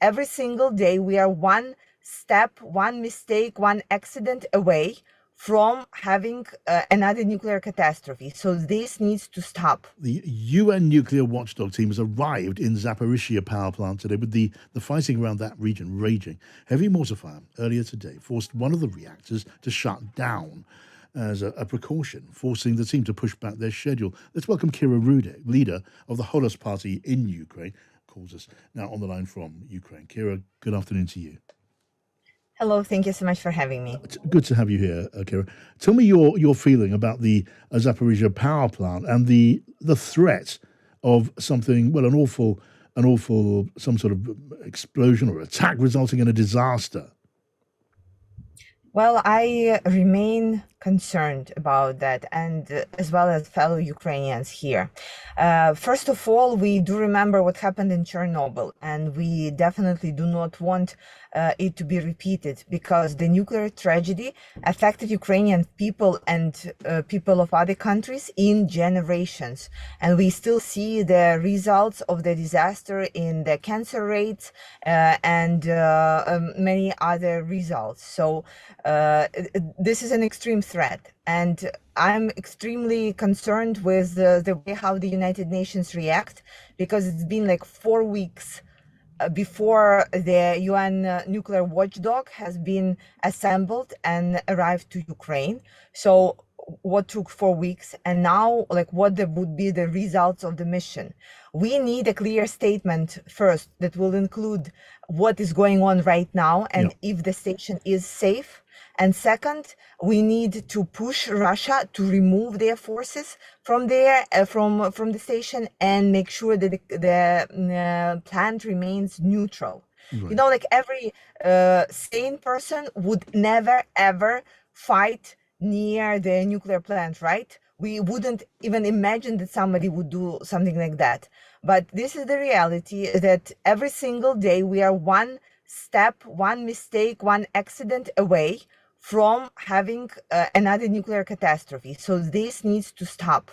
every single day we are one step, one mistake, one accident away from having another nuclear catastrophe. So this needs to stop. The UN nuclear watchdog team has arrived in Zaporizhia power plant today with the fighting around that region raging. Heavy mortar fire earlier today forced one of the reactors to shut down as a precaution, forcing the team to push back their schedule. Let's welcome Kira Rudik, leader of the Holos Party in Ukraine, calls us now on the line from Ukraine. Kira, good afternoon to you. Hello, thank you so much for having me. It's good to have you here, Kira. Tell me your feeling about the Zaporizhia power plant and the threat of something, well, an awful, some sort of explosion or attack resulting in a disaster. Well, I remain concerned about that, and as well as fellow Ukrainians here. First of all, we do remember what happened in Chernobyl, and we definitely do not want it to be repeated, because the nuclear tragedy affected Ukrainian people and people of other countries in generations. And we still see the results of the disaster in the cancer rates and many other results. So this is an extreme threat, and I'm extremely concerned with the way how the United Nations react, because it's been like 4 weeks before the UN nuclear watchdog has been assembled and arrived to Ukraine. So what took 4 weeks, and now like what would be the results of the mission? We need a clear statement first that will include what is going on right now and if the station is safe. And second, we need to push Russia to remove their forces from there, from the station, and make sure that the plant remains neutral. Right. You know, like every sane person would never ever fight near the nuclear plant, right? We wouldn't even imagine that somebody would do something like that. But this is the reality, that every single day we are one step, one mistake, one accident away from having another nuclear catastrophe. So this needs to stop.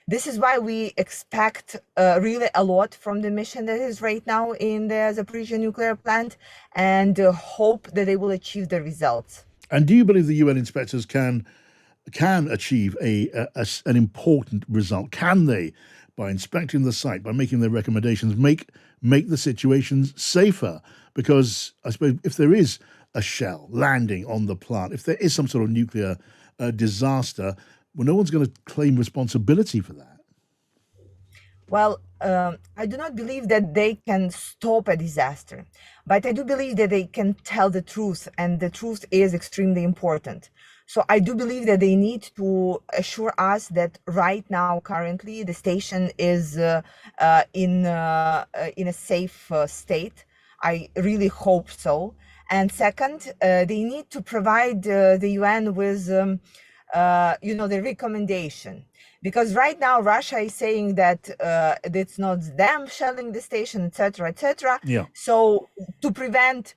This is why we expect really a lot from the mission that is right now in the Zaporizhia nuclear plant, and hope that they will achieve the results. And do you believe the UN inspectors can achieve an important result? Can they, by inspecting the site, by making their recommendations, make the situations safer? Because I suppose if there is a shell landing on the plant, if there is some sort of nuclear disaster, well, no one's going to claim responsibility for that. Well, I do not believe that they can stop a disaster, but I do believe that they can tell the truth, and the truth is extremely important. So I do believe that they need to assure us that right now, currently, the station is in a safe state. I really hope so. And second, they need to provide the UN with, the recommendation. Because right now, Russia is saying that it's not them shelling the station, etc., etc. Yeah. So to prevent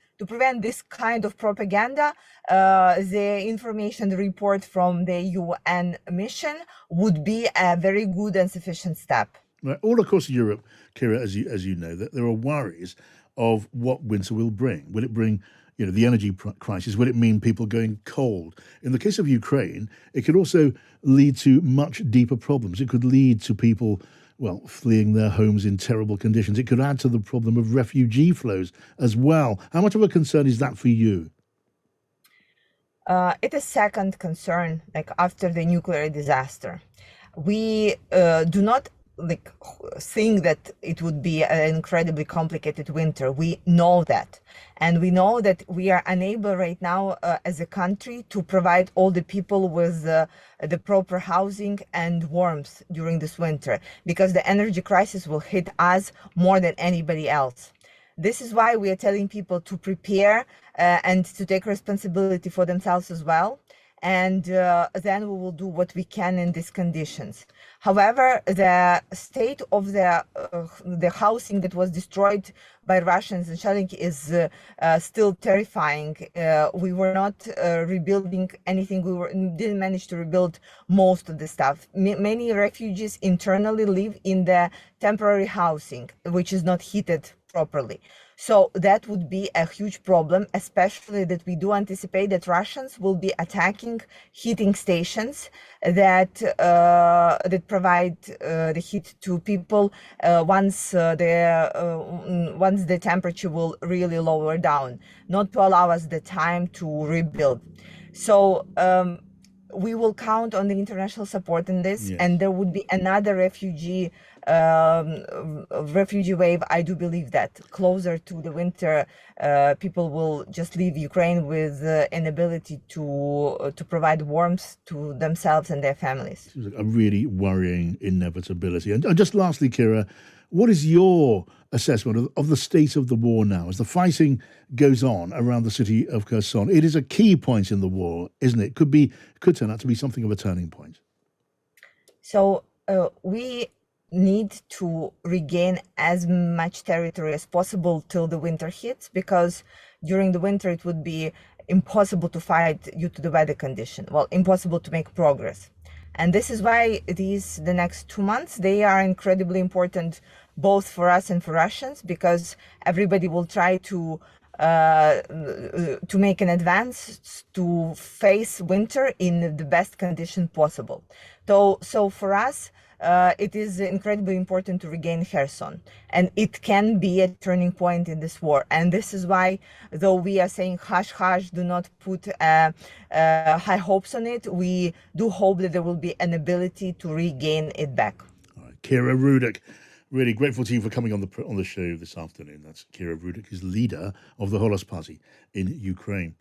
this kind of propaganda, the information report from the UN mission would be a very good and sufficient step. Right. All across Europe, Kira, as you know, that there are worries of what winter will bring. Will it bring, the energy crisis? Will it mean people going cold? In the case of Ukraine, it could also lead to much deeper problems. It could lead to people, fleeing their homes in terrible conditions. It could add to the problem of refugee flows as well. How much of a concern is that for you? It's a second concern, like after the nuclear disaster. We do not think that it would be an incredibly complicated winter. We know that. And we know that we are unable right now as a country to provide all the people with the proper housing and warmth during this winter, because the energy crisis will hit us more than anybody else. This is why we are telling people to prepare and to take responsibility for themselves as well. And then we will do what we can in these conditions. However, the state of the housing that was destroyed by Russians and shelling is still terrifying. We were not rebuilding anything. Didn't manage to rebuild most of the stuff. Many refugees internally live in the temporary housing, which is not heated properly. So that would be a huge problem, especially that we do anticipate that Russians will be attacking heating stations that provide the heat to people once the temperature will really lower down, not to allow us the time to rebuild. So we will count on the international support in this, Yes. and there would be another refugee wave. I do believe that closer to the winter, people will just leave Ukraine with an ability to provide warmth to themselves and their families. Seems like a really worrying inevitability. And just lastly, Kira, what is your assessment of the state of the war now as the fighting goes on around the city of Kherson? It is a key point in the war, isn't it? Could turn out to be something of a turning point. So we need to regain as much territory as possible till the winter hits, because during the winter it would be impossible to fight due to the weather condition. Well, impossible to make progress. And this is why the next 2 months, they are incredibly important both for us and for Russians, because everybody will try to make an advance to face winter in the best condition possible. So for us, it is incredibly important to regain Kherson, and it can be a turning point in this war. And this is why, though we are saying hush, hush, do not put high hopes on it, we do hope that there will be an ability to regain it back. All right. Kira Rudik, really grateful to you for coming on the show this afternoon. That's Kira Rudik, who's leader of the Holos Party in Ukraine.